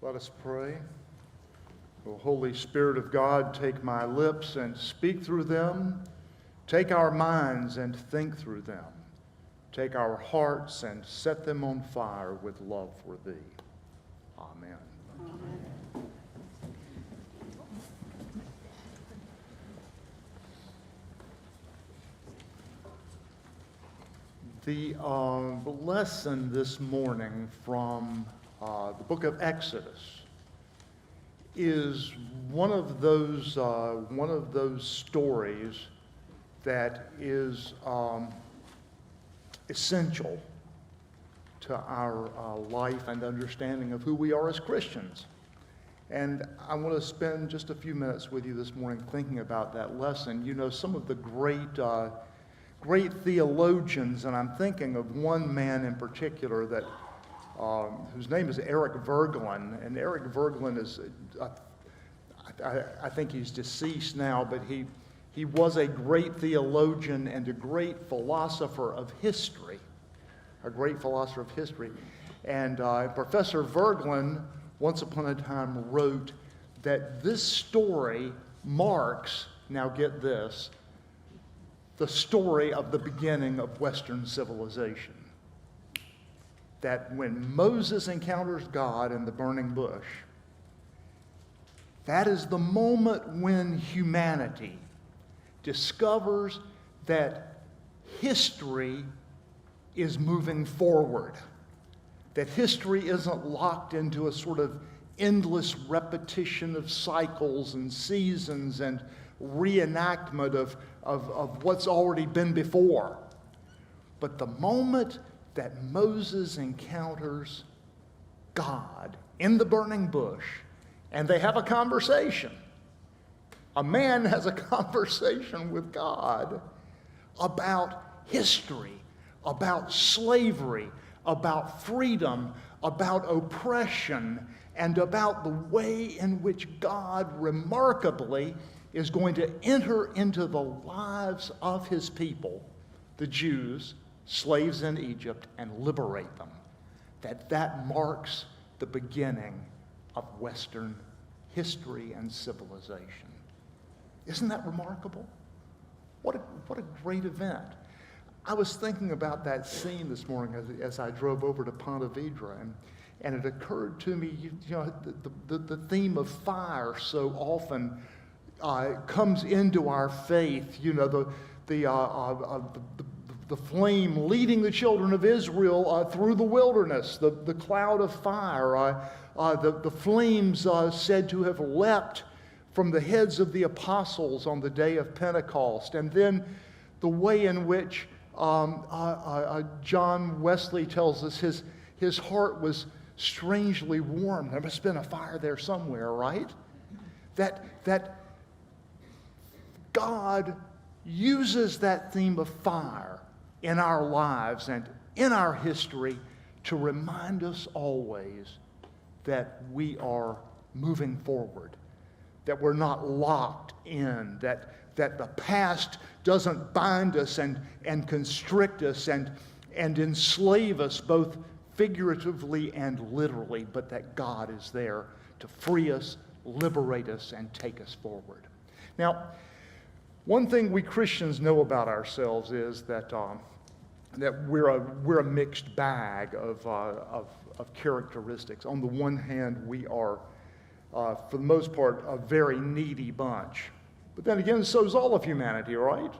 Let us pray. O Holy Spirit of God, take my lips and speak through them. Take our minds and think through them. Take our hearts and set them on fire with love for Thee. Amen. Amen. The lesson this morning from the book of Exodus is one of those stories that is essential to our life and understanding of who we are as Christians. And I want to spend just a few minutes with you this morning thinking about that lesson. You know, some of the great theologians, and I'm thinking of one man in particular that whose name is Eric Voegelin. And Eric Voegelin is, I think he's deceased now, but he was a great theologian and a great philosopher of history. And Professor Voegelin, once upon a time, wrote that this story marks, now get this, the story of the beginning of Western civilization. That when Moses encounters God in the burning bush, that is the moment when humanity discovers that history is moving forward. That history isn't locked into a sort of endless repetition of cycles and seasons and reenactment of what's already been before. But the moment that Moses encounters God in the burning bush, and they have a conversation. A man has a conversation with God about history, about slavery, about freedom, about oppression, and about the way in which God remarkably is going to enter into the lives of his people, the Jews, slaves in Egypt, and liberate them. That marks the beginning of Western history and civilization. Isn't that remarkable? What a great event. I was thinking about that scene this morning as I drove over to Ponte Vedra, and it occurred to me, the theme of fire so often comes into our faith. You know, the flame leading the children of Israel through the wilderness, the cloud of fire, the flames said to have leapt from the heads of the apostles on the day of Pentecost, and then the way in which John Wesley tells us his heart was strangely warm. There must have been a fire there somewhere, right? That God uses that theme of fire in our lives and in our history to remind us always that we are moving forward, that we're not locked in, that the past doesn't bind us and constrict us and enslave us both figuratively and literally, but that God is there to free us, liberate us, and take us forward. Now, one thing we Christians know about ourselves is that we're a mixed bag of characteristics. On the one hand, we are, for the most part, a very needy bunch. But then again, so is all of humanity, right?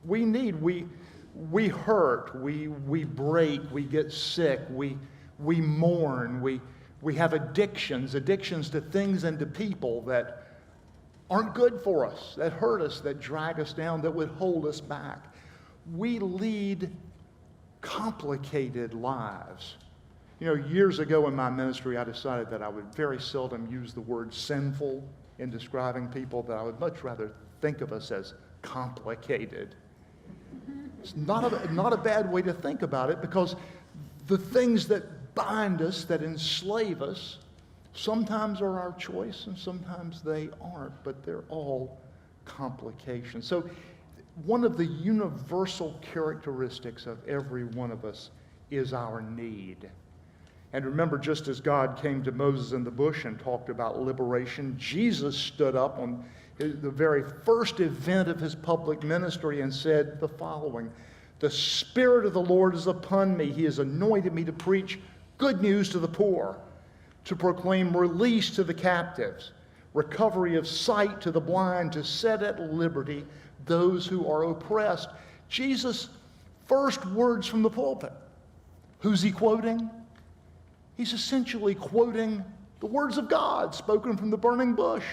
We hurt, we break, we get sick, we mourn, we have addictions to things and to people that aren't good for us, that hurt us, that drag us down, that would hold us back. We lead complicated lives. You know, years ago in my ministry, I decided that I would very seldom use the word sinful in describing people, that I would much rather think of us as complicated. It's not a bad way to think about it, because the things that bind us, that enslave us, sometimes are our choice and sometimes they aren't, but they're all complications. So one of the universal characteristics of every one of us is our need. And remember, just as God came to Moses in the bush and talked about liberation, Jesus stood up on the very first event of his public ministry and said the following: "The Spirit of the Lord is upon me. He has anointed me to preach good news to the poor, to proclaim release to the captives, recovery of sight to the blind, to set at liberty those who are oppressed." Jesus' first words from the pulpit. Who's he quoting? He's essentially quoting the words of God spoken from the burning bush.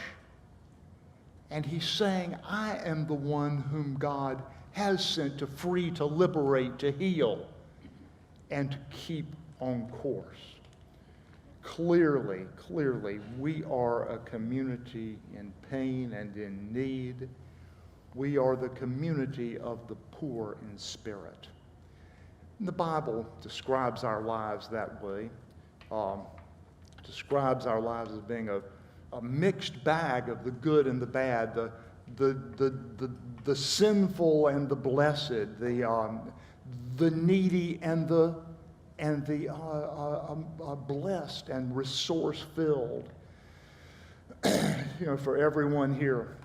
And he's saying, I am the one whom God has sent to free, to liberate, to heal, and to keep on course. Clearly, we are a community in pain and in need. We are the community of the poor in spirit. The Bible describes our lives that way. Describes our lives as being a mixed bag of the good and the bad, the sinful and the blessed, the needy and the blessed and resource-filled. For everyone here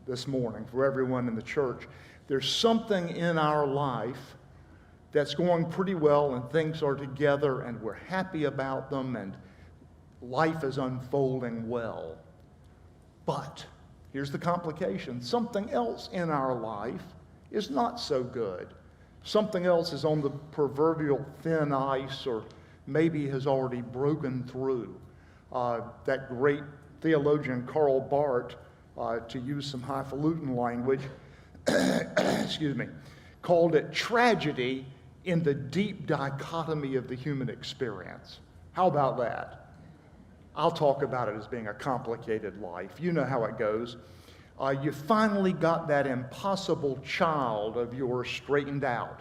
this morning, for everyone in the church, there's something in our life that's going pretty well and things are together and we're happy about them and life is unfolding well. But here's the complication. Something else in our life is not so good. Something else is on the proverbial thin ice or maybe has already broken through. That great theologian Karl Barth, to use some highfalutin language, called it tragedy in the deep dichotomy of the human experience. How about that? I'll talk about it as being a complicated life. You know how it goes. You finally got that impossible child of yours straightened out.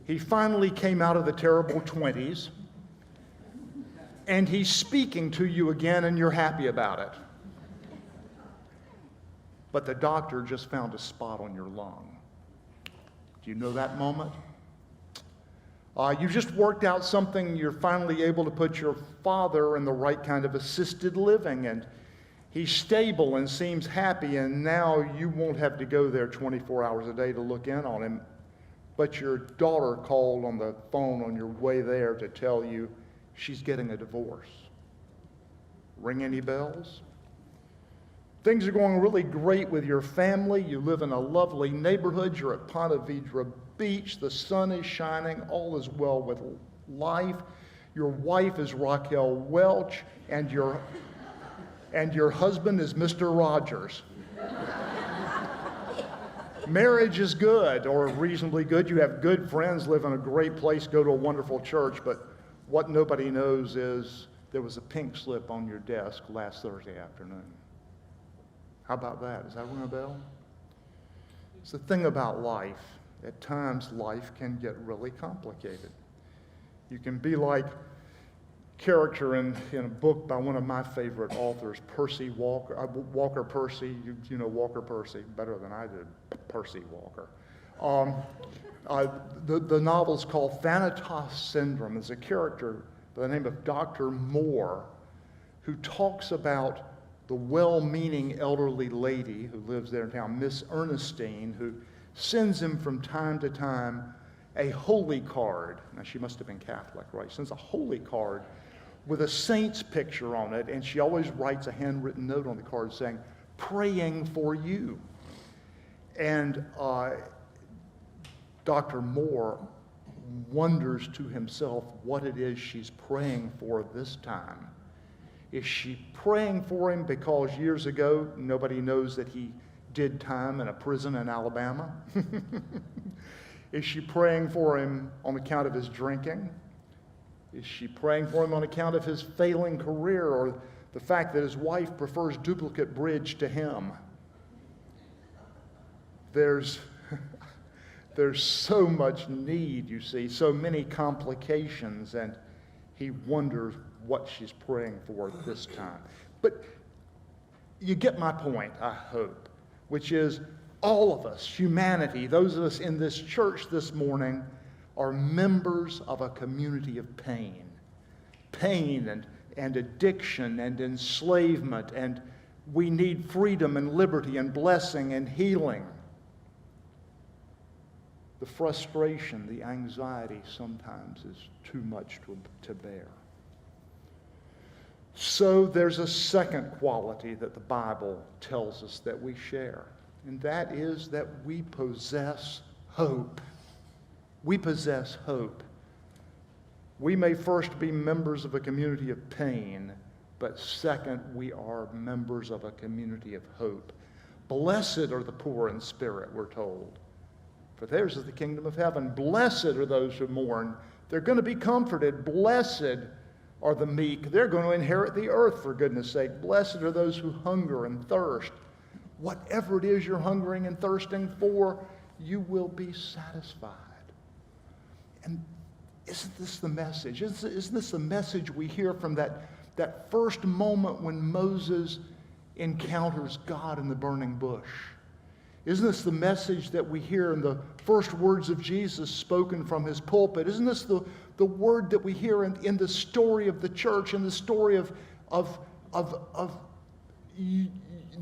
He finally came out of the terrible 20s, and he's speaking to you again, and you're happy about it. But the doctor just found a spot on your lung. Do you know that moment? You just worked out something. You're finally able to put your father in the right kind of assisted living, and he's stable and seems happy, and now you won't have to go there 24 hours a day to look in on him. But your daughter called on the phone on your way there to tell you she's getting a divorce. Ring any bells? Things are going really great with your family. You live in a lovely neighborhood. You're at Ponte Vedra Beach. The sun is shining. All is well with life. Your wife is Raquel Welch, and your husband is Mr. Rogers. Marriage is good, or reasonably good. You have good friends, live in a great place, go to a wonderful church, but what nobody knows is there was a pink slip on your desk last Thursday afternoon. How about that? Does that ring a bell? It's the thing about life. At times, life can get really complicated. You can be like character in a book by one of my favorite authors, Percy Walker. Walker Percy. You know Walker Percy better than I did, Percy Walker. The novel's called Thanatos Syndrome. There's a character by the name of Dr. Moore who talks about the well-meaning elderly lady who lives there in town, Miss Ernestine, who sends him from time to time a holy card. Now, she must have been Catholic, right? She sends a holy card with a saint's picture on it, and she always writes a handwritten note on the card saying, praying for you. And Dr. Moore wonders to himself what it is she's praying for this time. Is she praying for him because years ago nobody knows that he did time in a prison in Alabama? Is she praying for him on account of his drinking? Is she praying for him on account of his failing career or the fact that his wife prefers duplicate bridge to him? There's so much need, you see, so many complications, and he wonders what she's praying for this time. But you get my point, I hope, which is all of us, humanity, those of us in this church this morning, are members of a community of pain. pain and addiction and enslavement, and we need freedom and liberty and blessing and healing. The frustration, the anxiety sometimes is too much to bear. So there's a second quality that the Bible tells us that we share, and that is that we possess hope. We possess hope. We may first be members of a community of pain, but second, we are members of a community of hope. Blessed are the poor in spirit, we're told, for theirs is the kingdom of heaven. Blessed are those who mourn. They're going to be comforted. Blessed are the meek. They're going to inherit the earth, for goodness sake. Blessed are those who hunger and thirst. Whatever it is you're hungering and thirsting for, you will be satisfied. And isn't this the message? Isn't this the message we hear from that first moment when Moses encounters God in the burning bush? Isn't this the message that we hear in the first words of Jesus spoken from his pulpit? Isn't this the word that we hear in the story of the church, in the story of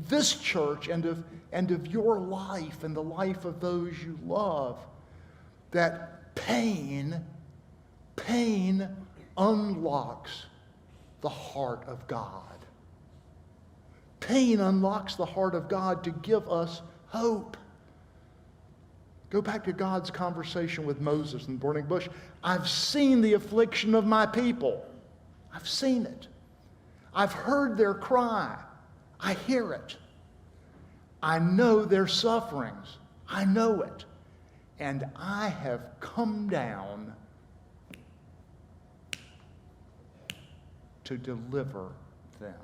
this church and of your life and the life of those you love? That pain unlocks the heart of God. Pain unlocks the heart of God to give us hope. Go back to God's conversation with Moses in the burning bush. I've seen the affliction of my people. I've seen it. I've heard their cry. I hear it. I know their sufferings. I know it. And I have come down to deliver them.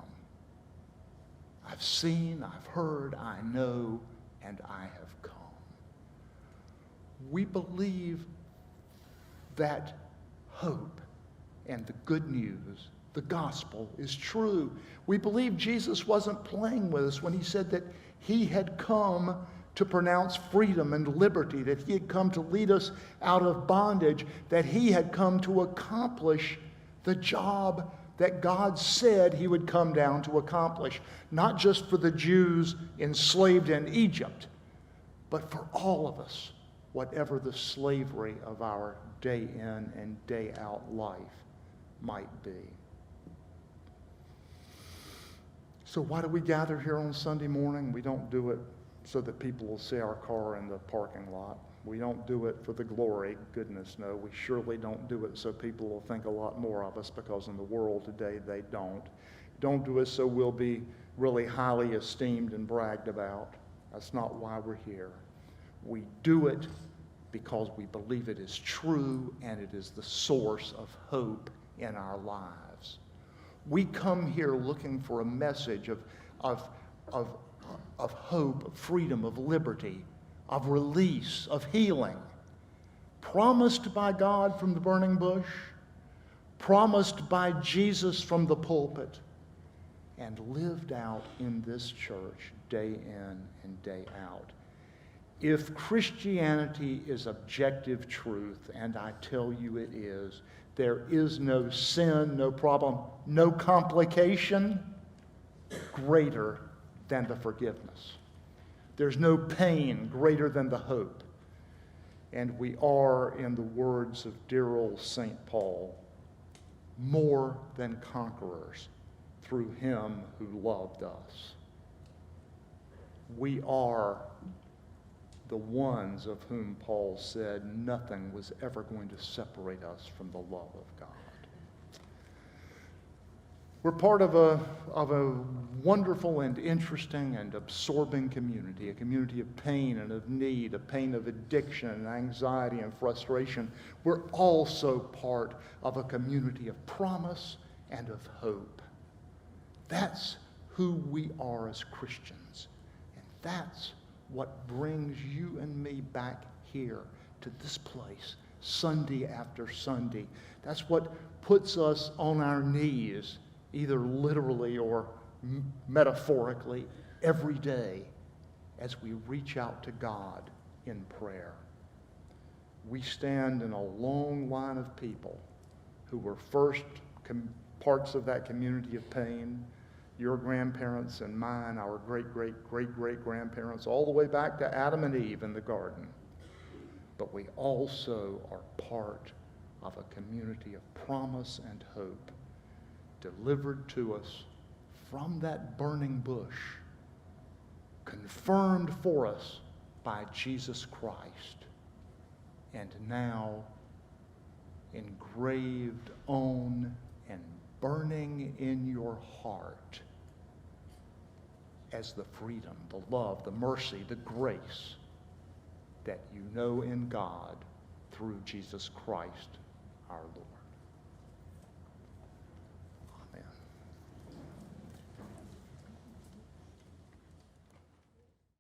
I've seen, I've heard, I know, and I have come. We believe that hope and the good news, the gospel, is true. We believe Jesus wasn't playing with us when he said that he had come to pronounce freedom and liberty, that he had come to lead us out of bondage, that he had come to accomplish the job that God said he would come down to accomplish, not just for the Jews enslaved in Egypt, but for all of us, whatever the slavery of our day in and day out life might be. So why do we gather here on Sunday morning? We don't do it so that people will see our car in the parking lot. We don't do it for the glory, goodness no. We surely don't do it so people will think a lot more of us, because in the world today they don't. Don't do it so we'll be really highly esteemed and bragged about. That's not why we're here. We do it because we believe it is true and it is the source of hope in our lives. We come here looking for a message of hope, of freedom, of liberty, of release, of healing, promised by God from the burning bush, promised by Jesus from the pulpit, and lived out in this church day in and day out. If Christianity is objective truth, and I tell you it is, there is no sin, no problem, no complication greater than the forgiveness. There's no pain greater than the hope. And we are, in the words of dear old St. Paul, more than conquerors through him who loved us. We are the ones of whom Paul said nothing was ever going to separate us from the love of God. We're part of a wonderful and interesting and absorbing community, a community of pain and of need, a pain of addiction and anxiety and frustration. We're also part of a community of promise and of hope. That's who we are as Christians. And that's what brings you and me back here to this place Sunday after Sunday. That's what puts us on our knees, either literally or metaphorically, every day as we reach out to God in prayer. We stand in a long line of people who were first parts of that community of pain, your grandparents and mine, our great-great-great-great-grandparents, all the way back to Adam and Eve in the garden. But we also are part of a community of promise and hope delivered to us from that burning bush, confirmed for us by Jesus Christ, and now engraved on and burning in your heart as the freedom, the love, the mercy, the grace that you know in God through Jesus Christ our Lord.